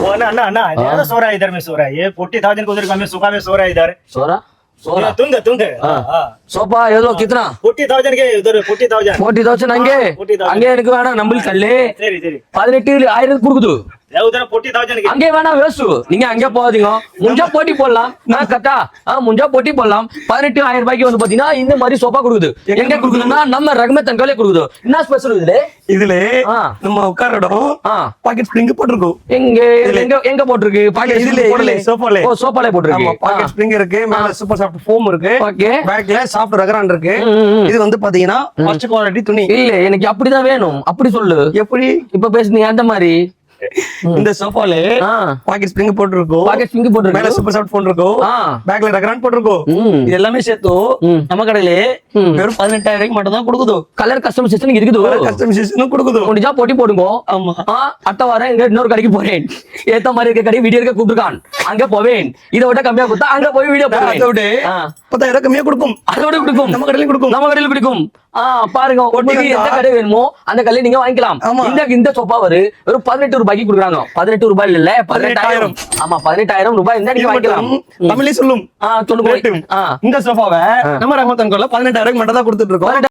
ना ज्यादा सो रहा है इधर में सो रहा है ये 40,000 को उधर का में सुखा में सो रहा है इधर సోరా तुंग சோபா எவ்வளோ கித்தனா 40,000 के उधर 40,000 40,000 அங்கே 40,000 அங்கே எனக்கு வேணாம் நம்மள கல்லு சரி சரி 18,000 கொடுக்குது उधर 40,000 के அங்கே வேணாம் வேஸ்ட் நீங்க அங்கே போகாதீங்க முஞ்சா போட்டி போடலாம் நான் கட்டா முஞ்சா போட்டி போடலாம் 18,000 ரூபாய்க்கு வந்து பாத்தீங்கன்னா இந்த மாதிரி சோபா கொடுக்குது எங்க கொடுக்குதுன்னா நம்ம ரகமத் தங்கலே கொடுக்குது என்ன ஸ்பெஷல் இதுல நம்ம உட்கார இடம் பாக்கெட் ஸ்ப்ரிங் போட்டுருக்கோம் எங்க எங்க எங்க போட்டுருக்கு பாக்கெட் இதுல போடல சோஃபால சோபால போட்டுருக்கு பாக்கெட் ஸ்ப்ரிங் இருக்கு மேல சூப்பர் சாஃப்ட் ஃபோம் இருக்கு ஓகே பேக்ல சாஃப்ட் ரகரான் இருக்கு இது வந்து பாத்தீங்கன்னா ஃபர்ஸ்ட் குவாலிட்டி துணி இல்ல எனக்கு அப்படிதான் வேணும் அப்படி சொல்லு எப்படி இப்ப பேசுனீங்க அந்த மாதிரி இந்த சோஃபால பாக்கெட் ஸ்ப்ரிங் போட்டுருக்கோம் பாக்கெட் ஸ்ப்ரிங் போட்டுருக்கு மேல சூப்பர் சாஃப்ட் ஃபோன் இருக்கும் பேக்ல ரகரான் போட்டுருக்கோம் இது எல்லாமே சேர்த்து நம்ம கடையில வெறும் 18,000 ரூபாய்க்கு மட்டும் தான் கொடுக்குது கலர் கஸ்டமைசேஷன் இருக்குது கஸ்டமைசேஷனும் கொடுக்குது முடிஞ்சா போட்டி போடுங்க ஆமா அடுத்த வாரம் இங்க இன்னொரு கடைக்கு போறேன் ஏத்த மாதிரி இருக்க கடை வீடியோ இருக்க கூப்பிட்டுருக்கான் அங்க போவேன் இதை விட கம்மியா கொடுத்தா அங்க போய் வீடியோ அதை விட 10,000 கம்மியா கொடுக்கும் அதோட கொடுக்கும் நம்ம கடையில கொடுக்கும் நம்ம கடையில பிடிக்கும் பாருங்க உங்களுக்கு எந்த கடை வேணுமோ அந்த கடையில நீங்க வாங்கிக்கலாம் இந்த சோஃபா வெறும் 18 ரூபாய்க்கு கொடுக்குறாங்க 18 ரூபாய் இல்ல 18,000 ஆமா 18,000 ரூபாய் இந்த நீங்க வாங்கிக்கலாம் தமிழ்ல சொல்லும் சொல்லுங்க இந்த சோஃபாவை நம்ம ரஹமத் அன்கோல 18,000 மட்டும் தான் கொடுத்துட்டு இருக்கோம்